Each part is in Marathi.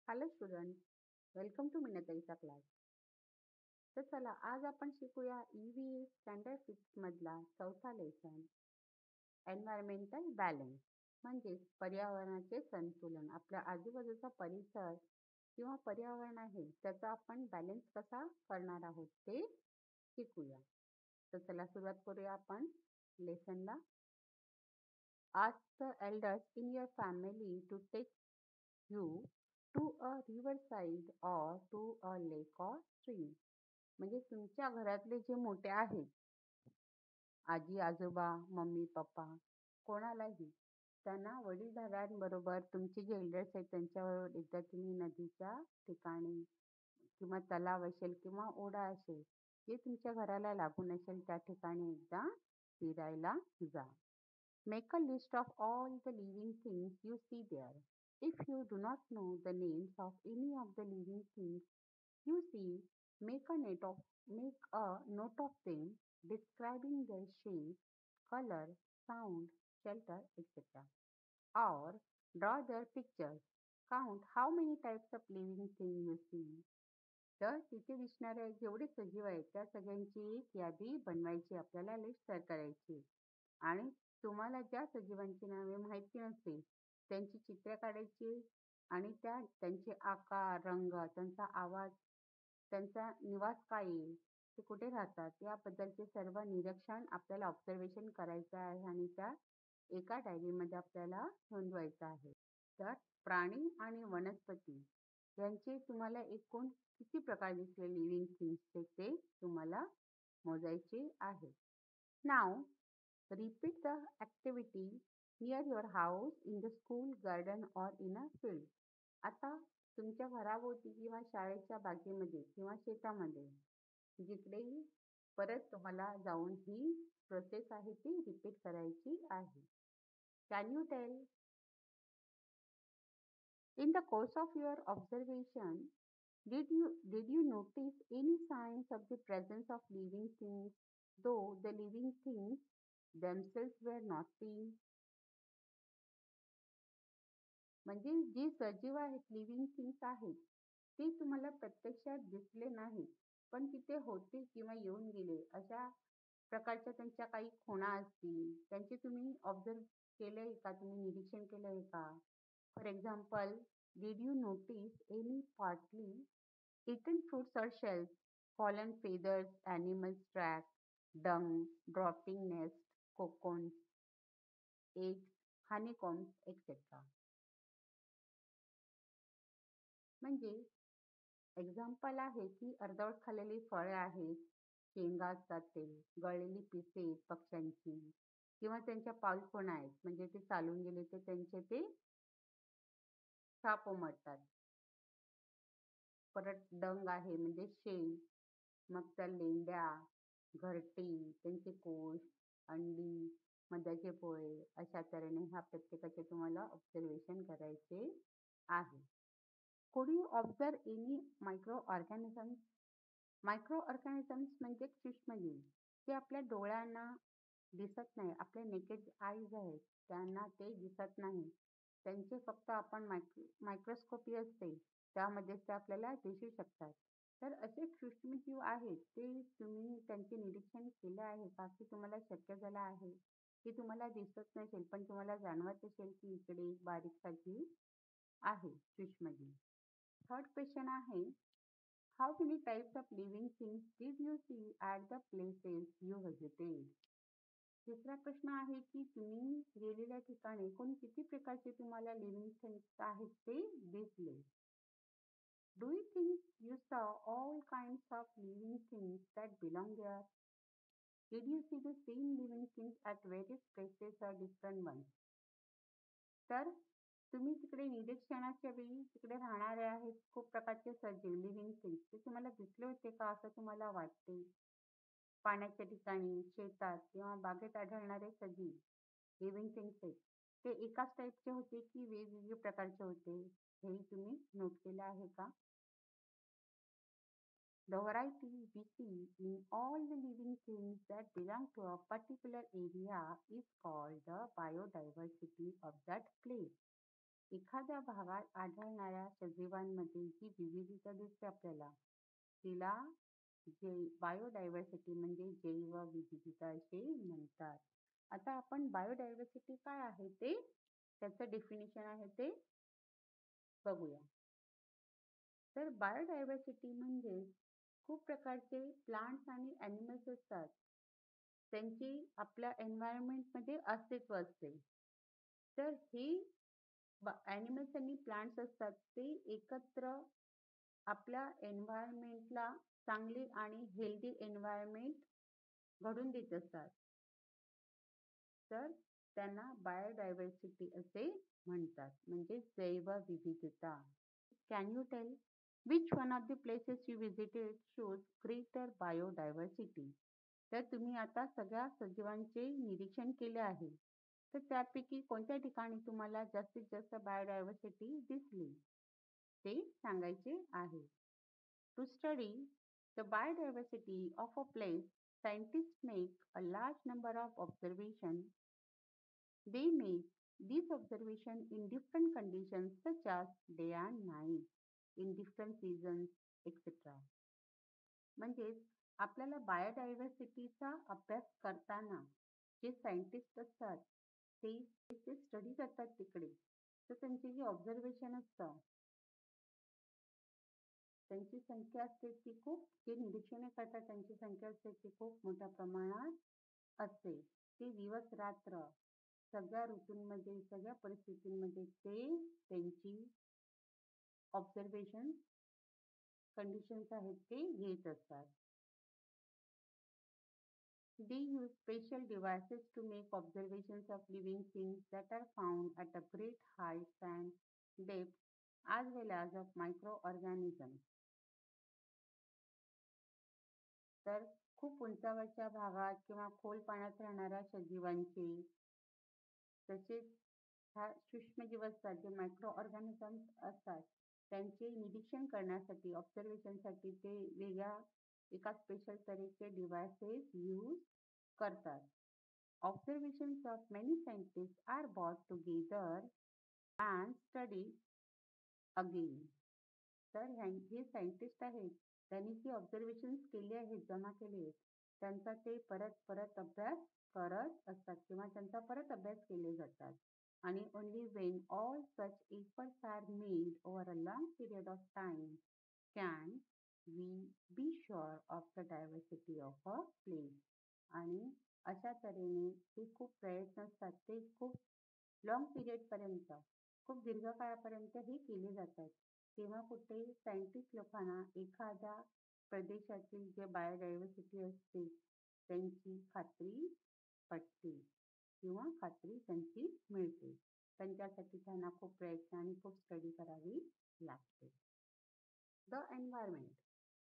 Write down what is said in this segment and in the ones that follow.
हॅलो स्टुडंट, वेलकम टू मीनाताईचा क्लास. तर चला आज आपण शिकूया EVS स्टँडर्ड 6 मधला चौथा लेसन एन्व्हायरमेंटल बॅलन्स म्हणजेच पर्यावरणाचे संतुलन. आपल्या आजूबाजूचा परिसर किंवा पर्यावरण आहे त्याचा आपण बॅलन्स कसा करणार आहोत ते शिकूया. तर चला सुरुवात करूया आपण लेसनला. Ask the elders in your family to take you to a riverside or to a lake or stream. म्हणजे तुमच्या घरातले जे मोठे आहेत, आजी आजोबा, मम्मी पप्पा, कोणालाही त्यांना वडीलधाऱ्यांबरोबर तुमचे जे एल्डर्स आहेत त्यांच्याबरोबर एकदा तुम्ही नदीच्या ठिकाणी किंवा तलाव असेल किंवा ओढा असेल जे तुमच्या घराला लागून असेल त्या ठिकाणी एकदा फिरायला जा. Make a list of all the living things you see there. If you do not know the names of any of the living things you see, make a note of them, describing their shape, color, sound, shelter, etc. Or draw their pictures. Count how many types of living things you see. तर तिथे दिसणाऱ्या जेवढे सजीव आहेत त्या सगळ्यांची एक यादी बनवायची, आपल्याला लिस्ट तयार करायची आणि तुम्हाला ज्या सजीवांची नावे माहिती नसतील त्यांची चित्रे काढायची आणि त्यांचे आकार, रंग, त्यांचा आवाज, त्यांचा निवास काय आहे, ते कुठे राहतात याबद्दलचे सर्व निरीक्षण आपल्याला ऑब्झर्वेशन करायचं आहे आणि त्या एका डायरीमध्ये आपल्याला नोंदवायचं आहे. तर प्राणी आणि वनस्पती यांचे तुम्हाला एकूण किती प्रकार दिसले लिव्हिंग थिंग्सचे ते तुम्हाला मोजायचे आहे. नाव repeat the activity near your house, in the school, garden or in a field. आता तुमच्या घराभोवती किंवा शाळेच्या बागेमध्ये किंवा शेतामध्ये जिकडेही परत तुम्हाला जाऊन ही प्रोसेस आहे ती रिपीट करायची आहे. Can you tell in the course of your observation did you notice any signs of the presence of living things though the living things themselves were not seen? म्हणजे जी सजीव आहेत, लिव्हिंग थिंग्स आहेत, ती तुम्हाला प्रत्यक्षात दिसले नाही, पण तिथे होते किंवा येऊन गेले अशा प्रकारच्या त्यांच्या काही खुणा असतील, त्यांचे तुम्ही ऑब्झर्व केले का, तुम्ही निरीक्षण केलं आहे का? For example, did you notice any partly eaten fruits or shells, fallen feathers, animals track, dung, dropping nest, cocoons, eggs, honeycombs, etc. म्हणजे एक्झाम्पल आहे की अर्धवट खाल्लेली फळे आहेत, शेंगा असतात ते, गळलेली पिसे पक्ष्यांची किंवा त्यांच्या पाऊलखुणा आहेत, म्हणजे ते चालून गेले तर त्यांचे ते साप उमटतात. परत डंग आहे म्हणजे शेण, मग त्या लेंड्या, घरटी, त्यांचे कोश, अंडी, मधाचे पोळे अशा तऱ्हेने ह्या प्रत्येकाचे तुम्हाला ऑब्झर्वेशन करायचे आहे. Could you observe any microorganisms? मायक्रोऑर्गॅनिझम्स म्हणजे सूक्ष्मजीव जे आपल्या डोळ्यांना दिसत नाही, आपले नेकेड आईज आहेत त्यांना ते दिसत नाही, त्यांचे फक्त आपण मायक्रोस्कोपी असते त्यामध्ये ते आपल्याला दिसू शकतात. तर असे सूक्ष्मजीव आहेत ते तुम्ही त्यांचे निरीक्षण केले आहे का, की तुम्हाला शक्य झालं आहे की तुम्हाला दिसत नसेल पण तुम्हाला जाणवत असेल की इकडे एक बारीकसा जीव आहे, सूक्ष्मजीव. थर्ड क्वेश्चन आहे, how many types of living things did you see at the places you visited? तिसरा प्रश्न आहे की तुम्ही गेलेल्या ठिकाणी एकूण किती प्रकारचे तुम्हाला लिव्हिंग थिंग्स आहेत ते दिसले. Do you think you saw all kinds of living things that belong there? Did you see the same living things at various places or different ones? तर तुम्ही तिकडे निरीक्षणाच्या वेळी तिकडे राहणारे आहेत खूप प्रकारचे सजीव लिव्हिंग थिंग्स ते तुम्हाला दिसले होते का असं तुम्हाला वाटते? पाण्याच्या ठिकाणी, शेतात किंवा बागेत आढळणारे सजीव लिव्हिंग थिंग्स आहेत ते एकाच टाईपचे होते की वेगवेगळे प्रकारचे होते, हेही तुम्ही नोट केलं आहे का? The variety we see in all the living things that belong to a particular area is called the biodiversity of that place. एखाद्या भागात आढळणाऱ्या सजीवांमध्ये जी विविधता दिसते आपल्याला, तिला बायोडायव्हर्सिटी म्हणजे जैवविविधता असे म्हणतात. आता आपण बायोडायव्हर्सिटी काय आहे ते, त्याचं डेफिनेशन आहे ते बघूया. तर बायोडायव्हर्सिटी म्हणजे खूप प्रकारचे प्लांट्स आणि ॲनिमल्स असतात. त्यांची आपल्या एन्व्हायरमेंटमध्ये अस्तित्व असते. तर ही ॲनिमल्स आणि प्लांट्स असतात ते एकत्र आपल्या एन्व्हायरमेंटला चांगली आणि हेल्दी एन्व्हायरमेंट घडून देत असतात. तर त्यांना बायोडायव्हर्सिटी असे म्हणतात, म्हणजे जैवविविधता. Can you tell which one of the places you visited shows greater biodiversity? तर तुम्ही आता सगळ्या सजीवांचे निरीक्षण केले आहे. तर त्यापैकी कोणत्या ठिकाणी तुम्हाला जास्तीत जास्त बायोडायव्हर्सिटी दिसली ते सांगायचे आहे. To study the biodiversity of a place, scientists make a large number of observations. They make these observations in different conditions such as day and night, in different seasons, etc. म्हणजेच आपल्याला बायोडायव्हर्सिटीचा अभ्यास करताना जे सायंटिस्ट असतात ते स्टडी करतात तिकडे. तर त्यांची जी ऑब्झर्वेशन असतं, त्यांची संख्या असते ती खूप, जे निरीक्षणे करतात त्यांची संख्या असते ती खूप मोठ्या प्रमाणात असते. ते दिवस रात्र सगळ्या ऋतूंमध्ये, सगळ्या परिस्थितींमध्ये ते त्यांची ऑब्झर्वेशन कंडिशन्स आहेत ते घेत असतात. They use special devices to make observations of living things that are found at a great heights and depths, as well as of microorganisms. तर खूप उंचावरच्या भागात किंवा खोल पाण्यात राहणाऱ्या सजीवांचे, तसेच ह्या सूक्ष्मजीव असतात जे मायक्रो ऑर्गॅनिझम्स असतात त्यांचे निरीक्षण करण्यासाठी, ऑब्झर्वेशनसाठी ते वेगळ्या एका स्पेशल तऱ्हेचे डिव्हाइसेस यूज करतात. Observations of many scientists are brought together and studied again. तर जे सायंटिस्ट आहेत त्यांनी जी ऑब्झर्वेशन्स केली आहेत, जमा केले आहेत, त्यांचा ते परत परत अभ्यास करत असतात किंवा त्यांचा परत अभ्यास केले जातात. आणि only when all such efforts are made over a long period of time can we be sure of the diversity of a place. आणि अशा तऱ्हेने ते खूप प्रयत्न असतात, ते खूप लॉंग पिरियडपर्यंत, खूप दीर्घ काळापर्यंत हे केले जातात. तेव्हा कुठे सायंटिस्ट लोकांना एखाद्या प्रदेशातील जे बायोडायव्हर्सिटी असते त्यांची खात्री पटते किंवा खात्री त्यांची मिळते. त्यांच्यासाठी त्यांना खूप प्रयत्न आणि खूप स्टडी करावी लागते. The environment,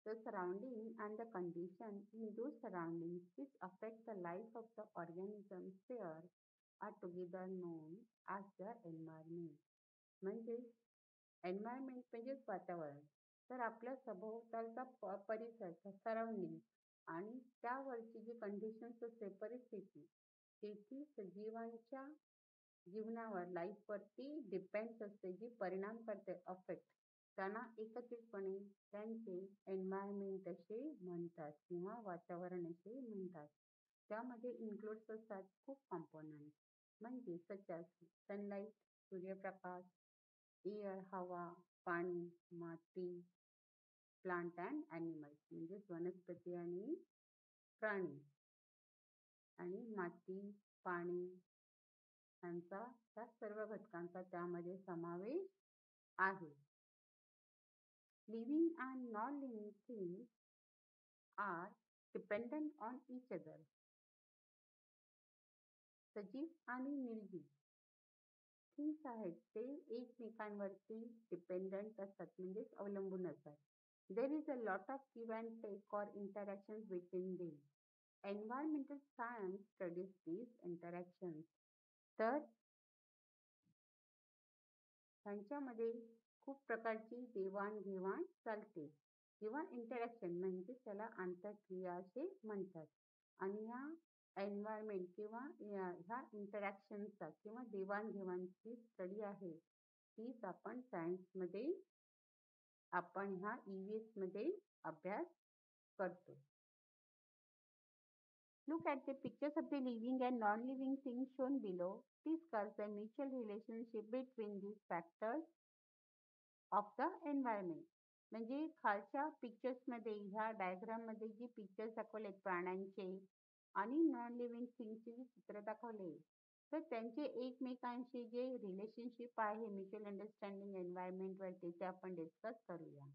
the surrounding and the condition in those surroundings which affect the life of the organisms there are together known as the environment. म्हणजे एन्व्हायरमेंट म्हणजेच वातावरण. तर आपल्या सभोवतालचा परिसर, सराउंडिंग आणि त्यावरची जी कंडिशन्स असते, परिस्थिती, तेथील सजीवांच्या जीवनावर, लाईफवरती डिपेंड्स असते, जी परिणाम करते, अफेक्ट, त्यांना एकत्रितपणे त्यांचे एन्व्हायरमेंट असे म्हणतात किंवा वातावरण असे म्हणतात. त्यामध्ये इन्क्लूड्स असतात खूप कॉम्पोनंट, म्हणजे सच ॲज सनलाईट, सूर्यप्रकाश, एअर हवा, पाणी, माती, प्लांट अँड ॲनिमल्स म्हणजेच वनस्पती आणि प्राणी, आणि माती, पाणी यांचा, त्या सर्व घटकांचा त्यामध्ये समावेश आहे. Living and non living things are dependent on each other. सजीव आणि निर्जीव थिंग्स आहेत ते एकमेकांवरती डिपेंडंट असतात, म्हणजेच अवलंबून असतात. There is a lot of give and take or interaction between them. Environmental science studies these interactions. तर त्यांच्यामध्ये खूप प्रकारची देवाणघेवाण चालते किंवा इंटरॅक्शन, म्हणजे त्याला आंतरक्रिया असे म्हणतात. आणि ह्या एन्व्हायरमेंट किंवा ह्या इंटरॅक्शनचा किंवा देवाणघेवाणची स्टडी आहे तीच आपण सायन्समध्ये आपण ह्या EVS मध्ये अभ्यास करतो. Look at the pictures of the living and non-living things shown below. Discuss the mutual relationship between these factors of the environment. म्हणजे खालच्या पिक्चर्समध्ये ह्या डायग्राममध्ये जी पिक्चर्स दाखवलेत प्राण्यांचे आणि नॉन लिव्हिंग थिंगचे जे चित्र दाखवले, तर त्यांचे एकमेकांशी जे रिलेशनशिप आहे म्युच्युअल अंडरस्टँडिंग एन्व्हायरमेंटवरती ते आपण डिस्कस करूया.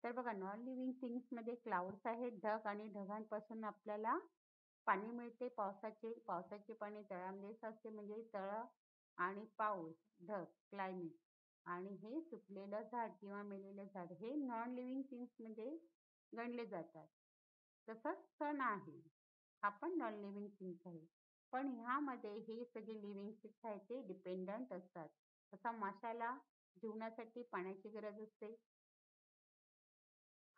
तर बघा, नॉन लिव्हिंग थिंग्समध्ये क्लाउड्स आहेत, ढग, आणि ढगांपासून आपल्याला पाणी मिळते, पावसाचे पाणी तळ्यामध्ये साचते, म्हणजे तळ आणि पाऊस, ढग, क्लायमेट, आणि हे सुकलेलं झाड किंवा मेलेलं झाड हे नॉन लिव्हिंग थिंग्समध्ये गणले जातात. तसंच सण आहे, हा पण नॉन लिव्हिंग थिंग्स आहे, पण ह्यामध्ये हे सगळे लिव्हिंग थिंग्स आहेत ते डिपेंडंट असतात. तसा माशाला जीवनासाठी पाण्याची गरज असते.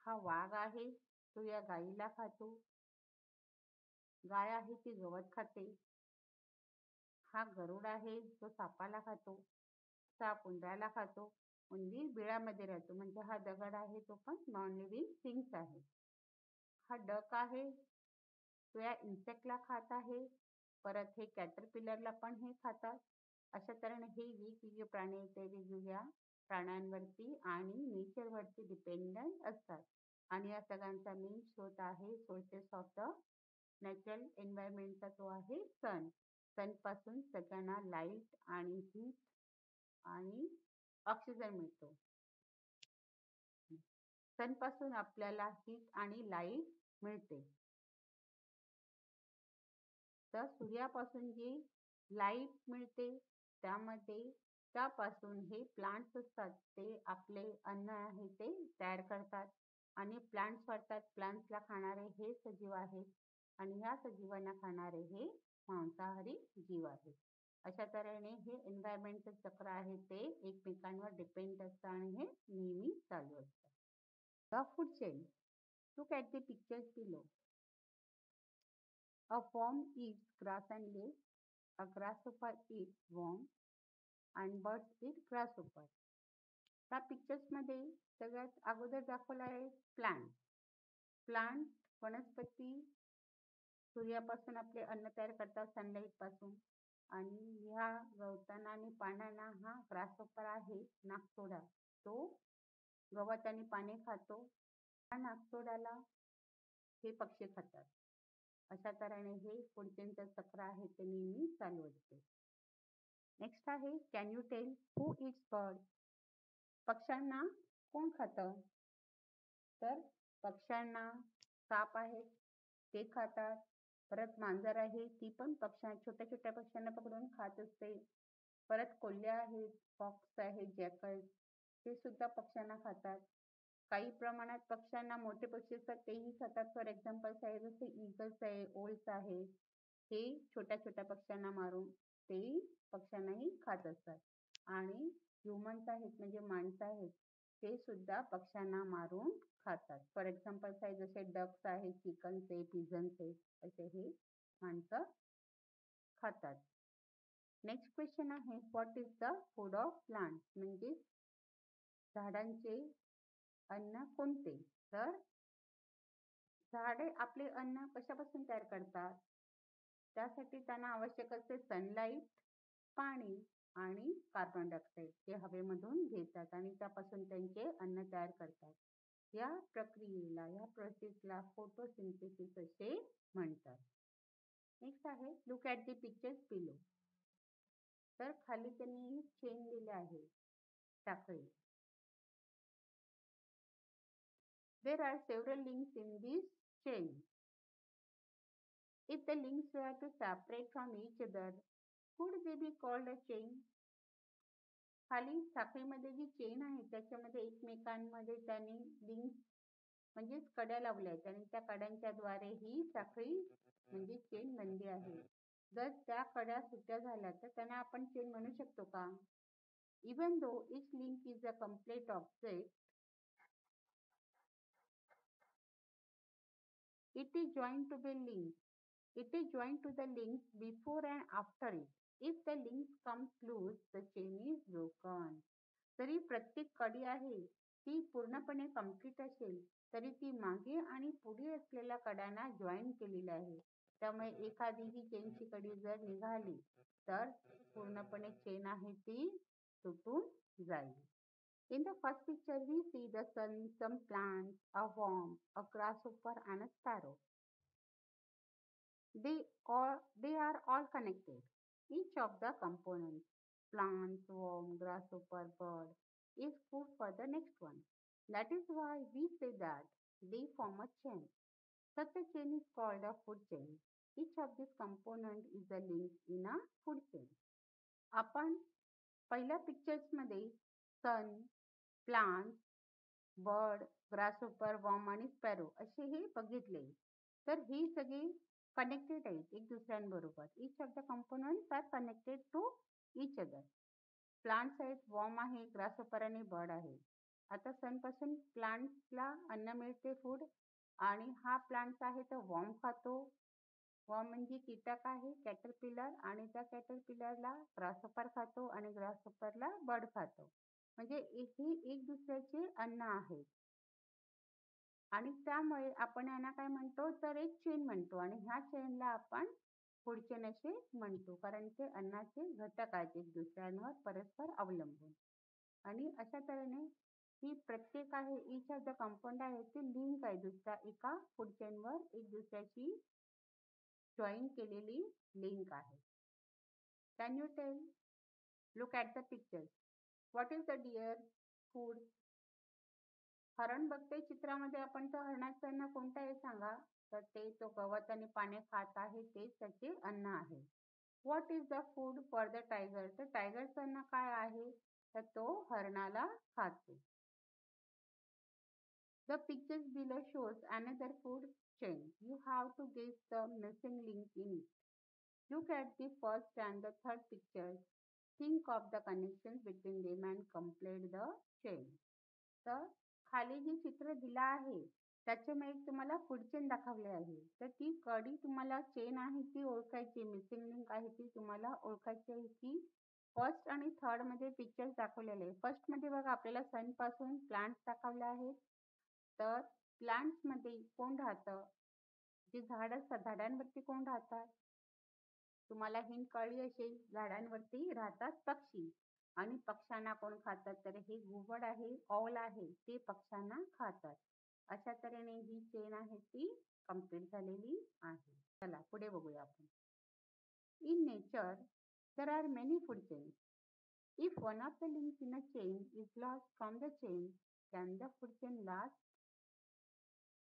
हा वाघ आहे, तो या गाईला खातो. गाय आहे ती गवत खाते. हा गरुड आहे, तो सापाला खातो. साप उंदराला खातो. उंदीर बिळामध्ये राहतो, म्हणजे हा दगड आहे तो पण नॉन लिव्हिंग थिंग्स आहे. हा डक आहे, तो या इन्सेक्टला खात आहे. परत हे कॅटरपिलरला पण हे खातात. अशा तऱ्हेने हे वेगवेगळे प्राणी ते वेगवेगळ्या प्राण्यांवरती आणि नेचरवरती डिपेंडंट असतात. आणि या सगळ्यांचा मेन स्रोत आहे, सोर्सेस ऑफ द नॅचरल एन्व्हायरमेंटचा तो आहे सन. सनपासून सगळ्यांना लाईट आणि हीट आणि ऑक्सिजन मिळतो. सनपासून आपल्याला हीट आणि लाईट मिळते. तर सूर्यापासून जी लाईट मिळते त्यापासून हे प्लांट्स असतात ते आपले अन्न आहे ते तयार करतात आणि प्लांट्स वाढतात. प्लांट्सला खाणारे हे सजीव आहेत आणि ह्या सजीवांना खाणारे हे मांसाहारी जीव आहेत. अशा तऱ्हेने हे एन्व्हायरमेंटचं चक्र आहे ते एकमेकांवर डिपेंड असतं आणि हे नेहमी चालू असतं. The food chain. Look at the pictures below. A worm eats grass and leaves. A grasshopper eats worm and birds eat grasshopper. त्या पिक्चर्समध्ये सगळ्यात अगोदर दाखवला आहे प्लांट. प्लांट वनस्पती सूर्यापासून आपले अन्न तयार करतात, सनलाईट पासून. आणि ह्या गवतांना आणि पानांना हा ग्रासहॉपर आहे, नाकतोडा, तो गवत आणि पाने खातो. ह्या नाकतोड्याला हे पक्षी खातात. अशा तऱ्हेने हे फूड चेनचं चक्र आहे ते नेहमी चालू असते. नेक्स्ट आहे, can you tell who eats bird. पक्ष्यांना कोण खातं? तर पक्ष्यांना साप आहेत ते खातात. परत मांजर आहे ती पण छोट्या छोट्या पक्ष्यांना पकडून खात असते. परत कोल्ह्या आहेत, फॉक्स आहेत, जॅकल्स, ते सुद्धा पक्ष्यांना खातात. काही प्रमाणात पक्ष्यांना मोठे पक्षी असतात तेही खातात. फॉर एक्झाम्पल्स आहे जसे ईगल्स आहे, ओल्स आहे, हे छोट्या छोट्या पक्ष्यांना मारून तेही पक्ष्यांनाही खात असतात. आणि ह्युमन्स आहेत म्हणजे माणसं आहेत ते सुद्धा पक्ष्यांना मारून खातात. फॉर एक्झाम्पल्स आहे जसे डक्स आहे, चिकन्स आहे, पिजन्स आहे, असे हे माणसं खातात. नेक्स्ट क्वेश्चन आहे, what is the food of plant. म्हणजे झाडांचे अन्न कोणते? तर झाडे आपले अन्न कशापासून तयार करतात? त्यासाठी त्यांना आवश्यक असते सनलाईट, पाणी आणि कार्बन डायऑक्साईड ते हवेमधून घेतात आणि त्यापासून त्यांचे अन्न तयार करतात. या प्रक्रियेला, या प्रोसेसला फोटोसिंथेसिस असे म्हणतात. नेक्स्ट आहे, look at the pictures below. तर खाली त्यांनी चेन दिले आहे, साखळी. There are several links in this chain. If the links were to separate from each other, could they be called a chain? खाली साखळीमध्ये जी चेन आहे त्याच्यामध्ये एकमेकांमध्ये त्यांनी लिंक्स म्हणजेच कड्या लावल्या आहेत आणि त्या कड्यांच्या द्वारे ही साखळी म्हणजे चेन बनली आहे. जर त्या कड्या सुट्ट्या झाल्या तर त्यांना आपण चेन म्हणू शकतो का? Even though each link is a complete object, it is joined to the links. It is joined to the links before and after it. If the links come loose, the chain is broken. जरी प्रत्येक कडी आहे ती पूर्णपणे कंप्लीट असेल तरी ती मागे आणि पुढे असलेल्या कड्यांना जॉईन केलेली आहे. त्यामुळे एखादी ही चेनची कडी जर निघाली तर पूर्णपणे चेन आहे ती तुटून जाईल. In the first picture, we see the sun, some plants, a worm, a grasshopper, and a sparrow. They are all connected. Each of the components, plants, worm, grasshopper, bird, is food for the next one. That is why we say that they form a chain. Such a chain is called a food chain. Each of these components is a link in a food chain. आपण पहिल्या पिक्चर्समध्ये sun, plant, bird, grasshopper, worm आणि स्पॅरो असे हे बघितले. तर ही सगळी कनेक्टेड आहेत एक दुसऱ्यांबरोबर. Each of the components are connected to each other. Plants आहेत, वॉर्म आहे, ग्रासहोपर आणि बर्ड आहे. आता सनपासून प्लांट्सला अन्न मिळते फूड, आणि हा प्लांट्स आहे तर वॉर्म खातो. वॉर्म म्हणजे कीटक आहे, कॅटरपिलर, आणि त्या कॅटरपिलरला ग्रासहोपर खातो आणि ग्रासहोपरला बर्ड खातो. म्हणजे हे एक दुसऱ्याचे अन्न आहेत. आणि त्यामुळे आपण यांना काय म्हणतो तर एक चेन म्हणतो, आणि ह्या चेनला आपण फूड चेन असे म्हणतो, कारण ते अन्नाचे घटक आहेत एक दुसऱ्यांवर परस्पर अवलंबून. आणि अशा तऱ्हेने ही प्रत्येक आहे इच ऑफ द कंपाऊंड आहे ती लिंक आहे दुसऱ्या एका फूड चेनवर एक दुसऱ्याची जॉईन केलेली लिंक आहे. Can you tell? Look at the picture. What is the deer food? हरण बघते चित्रामध्ये आपण, तर हरणाचं अन्न कोणतं आहे सांगा? तर ते तो गवत आणि पाने खात आहे, ते त्याचे अन्न आहे. What is the food for the tiger? तर टायगरचं अन्न काय आहे? तर तो हरणाला खातो. The pictures below shows another food chain. You have to guess the missing link in it. Look at the first and the third pictures. Think of the connections between them and complete the chain. तर खाली जी चित्र दिलं आहे त्याच्यामध्ये तुम्हाला फूड चेन दाखवले आहे. तर ती कडी तुम्हाला चेन आहे ती ओळखायची, मिसिंग लिंक आहे ती तुम्हाला ओळखायची आहे की फर्स्ट आणि थर्ड मध्ये पिक्चर्स दाखवलेले आहे. फर्स्ट मध्ये बघा आपल्याला सन पासून प्लांट्स दाखवले आहेत. तर प्लांट्स मध्ये कोण राहतं? जे झाड असतात झाडांवरती कोण राहतात? तुम्हाला हिंट कळली असेल, झाडांवरती राहतात पक्षी. आणि पक्ष्यांना कोण खातात? तर हे घुबड आहे, ऑल आहे, ते पक्ष्यांना खातात. अशा तऱ्हेने ही चेन आहे ती कंप्लीट झालेली आहे. चला पुढे बघूया आपण. In nature there are many food chains. If one of the links in a chain is lost from the chain, can the food chain last?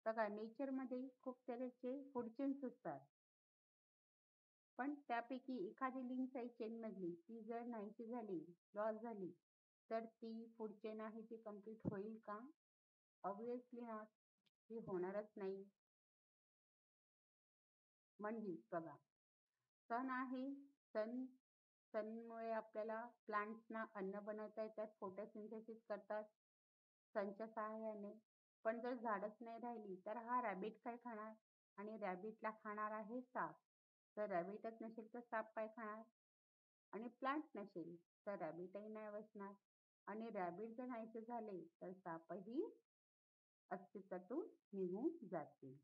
बघा नेचरमध्ये खूप तऱ्हेचे फूड चेन्स असतात, पण त्यापैकी एखादी लिंक आहे चेन मधली ती जर नाहीशी झाली, लॉस झाली, तर ती फूड चेन आहे ती कंप्लीट होईल का? ऑब्विसली नॉट, ती होणारच नाही. म्हणजे बघा सन आहे, सनमुळे आपल्याला प्लांट्सना अन्न बनवता येतात, फोटोसिंथेसिस करतात सनच्या सहाय्याने. पण जर झाडच नाही राहिली तर हा रॅबिट काय खाणार? आणि रॅबिटला खाणार आहे साप. तर रॅबिटच नसेल तर साप काय खाणार? आणि प्लांट नसेल तर रॅबिटही नाही बसणार. आणि रॅबिट जर नाहीसे झाले तर सापही अस्तित्वातून निघून जातील.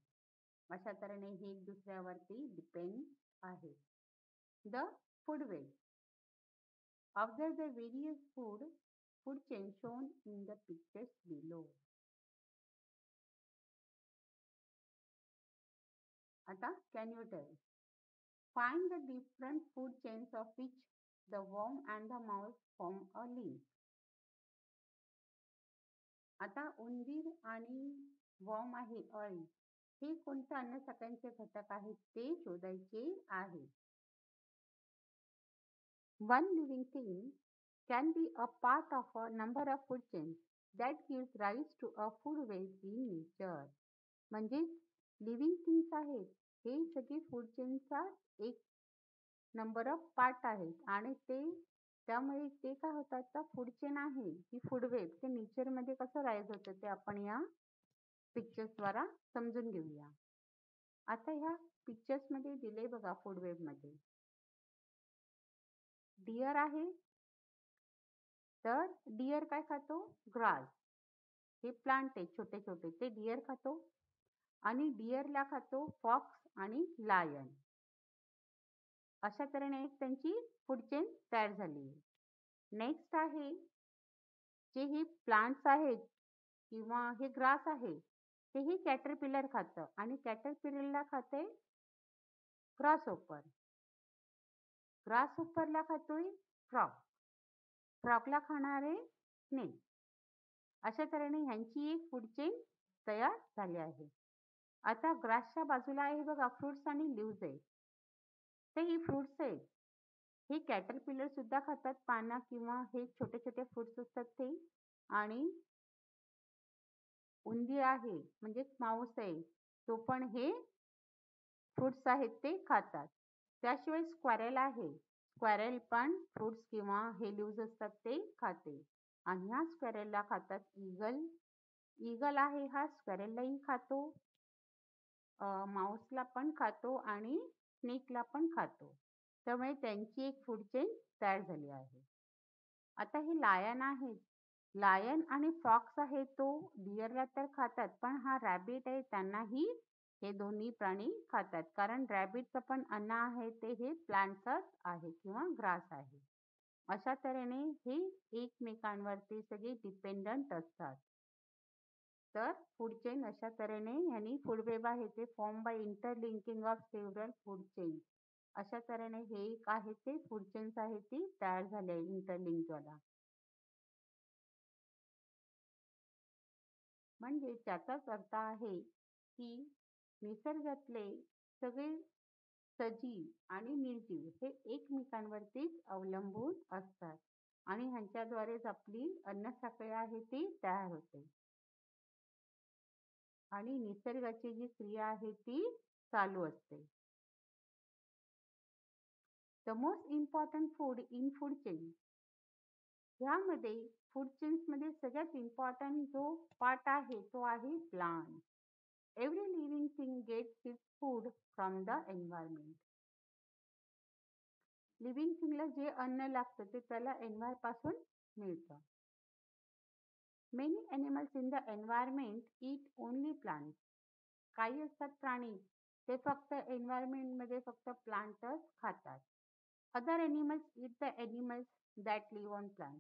अशा तऱ्हेने हे एक दुसऱ्यावरती डिपेंड आहे. The food web. Observe the various food chain shown in the pictures below. आता can you tell? Find the different food chains of which the worm and the mouse form a link. आता उंदीर आणि वर्म आहे अळी, हे कोणत्या अन्न सगळ्यांचे घटक आहेत ते शोधायचे आहे. One living thing can be a part of a number of food chains that gives rise to a food web in nature. म्हणजे लिव्हिंग थिंग्स आहेत हे सगळे फूड चेनचा एक नंबर ऑफ पार्ट आहेत, आणि ते त्यामुळे ते काय होतात तर फूड चेन आहे ही फूड वेब ते नेचरमध्ये कसं राईज होतं ते आपण या पिक्चर्सद्वारा समजून घेऊया. आता ह्या पिक्चर्समध्ये दिले बघा फूड वेबमध्ये डिअर आहे, तर डिअर काय खातो? ग्रास. हे प्लांट आहे छोटे छोटे, ते डिअर खातो. आणि डिअरला खातो फॉक्स आणि लायन. अशा तऱ्हेने एक त्यांची फूड चेन तयार झाली आहे. नेक्स्ट आहे, जे हे प्लांट्स आहेत किंवा हे ग्रास आहे, ते हे कॅटरपिलर खातं आणि कॅटरपिलरला खाते ग्रासहोपर. ग्रासहोपरला खातोय फ्रॉग. फ्रॉगला खाणारे स्नेक. अशा तऱ्हेने ह्यांची एक फूड चेन तयार झाली आहे. आता ग्रासच्या बाजूला आहे बघा फ्रुट्स आणि लिव्हज आहे. ते ही फ्रुट्स आहेत. हे कॅटरपिलर सुद्धा खातात पानं किंवा हे छोटे छोटे फ्रुट्स असतात ते. आणि उंदीर आहे म्हणजेच माऊस आहे, तो पण हे फ्रुट्स आहेत ते खातात. त्याशिवाय स्क्वॅरल आहे. स्क्वॅरल पण फ्रुट्स किंवा हे लिव्हज असतात ते खाते. आणि ह्या स्क्वॅरलला खातात ईगल. ईगल आहे हा स्क्वॅरललाही खातो, माऊसला पण खातो आणि स्नेकला पण खातो. त्यामुळे त्यांची एक फूड चेन तयार झाली आहे. आता हे लायन आहेत. लायन आणि फॉक्स आहे तो डिअरला तर खातात, पण हा रॅबिट आहे त्यांनाही हे दोन्ही प्राणी खातात. कारण रॅबिटचं पण अन्न आहे ते हे प्लांट्सच आहे किंवा ग्रास आहे. अशा तऱ्हेने हे एकमेकांवरती सगळे डिपेंडंट असतात. तर फूड चेन अशा तऱ्हेने ह्यांनी फूड वेब आहे ते form by interlinking of several food chain. अशा तऱ्हेने हे एक आहे ते फूड चेन्स आहे ती तयार झाली आहे इंटरलिंकद्वारा. म्हणजे त्याचाच अर्थ आहे की निसर्गातले सगळे सजीव आणि निर्जीव हे एकमेकांवरतीच अवलंबून असतात आणि ह्यांच्याद्वारेच आपली अन्नसाखळी आहे ती तयार होते आणि निसर्गाची जी क्रिया आहे ती चालू असते. The most important food in food chain. ह्यामध्ये फूड चेन्समध्ये सगळ्यात इम्पॉर्टंट जो पार्ट आहे तो आहे plant. Every living thing gets its food from the environment. Living थिंगला जे अन्न लागतं ते त्याला पासून मिळतं. Many animals in the environment eat only plants. काही असतात प्राणी ते फक्त एन्व्हायरमेंटमध्ये फक्त प्लांटच खातात. Other animals eat the animals that live on plant.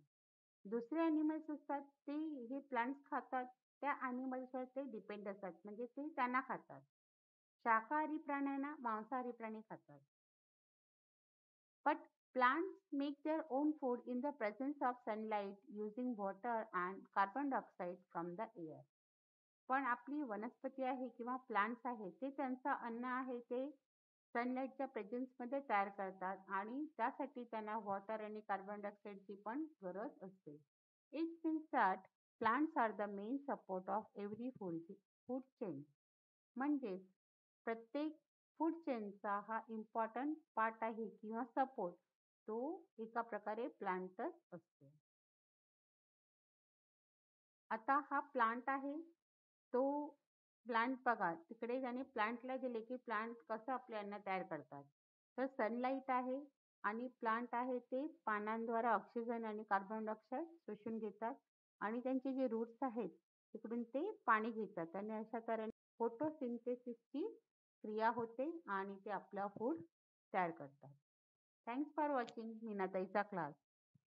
दुसरे ॲनिमल्स असतात ते हे प्लांट्स खातात, त्या ॲनिमल्सवर ते डिपेंड असतात म्हणजे ते त्यांना खातात. शाकाहारी प्राण्यांना मांसाहारी प्राणी खातात. But plants make their own food in the presence of sunlight using water and carbon dioxide from the air. पण आपली वनस्पती आहे किंवा प्लांट्स आहे ते त्यांचं अन्न आहे ते सनलाईटच्या प्रेझेन्समध्ये तयार करतात आणि त्यासाठी त्यांना वॉटर आणि कार्बन डायऑक्साईडची पण गरज असते. It means that plants are the main support of every food chain. म्हणजेच प्रत्येक फूड चेनचा हा इम्पॉर्टंट पार्ट आहे किंवा सपोर्ट तो एका प्रकारे प्लांटच असतो. आता हा प्लांट आहे तो प्लांट बघा तिकडे ज्याने प्लांटला गेले की प्लांट कसं आपले अन्न तयार करतात. तर सनलाईट आहे आणि प्लांट आहे ते पानांद्वारे ऑक्सिजन आणि कार्बन डायऑक्साईड शोषून घेतात आणि त्यांचे जे रूट्स आहेत तिकडून ते पाणी घेतात आणि अशा तऱ्हेने फोटोसिंथेसिसची क्रिया होते आणि ते आपलं फूड तयार करतात. थँक्स फॉर वॉचिंग मीनाताईचा क्लास.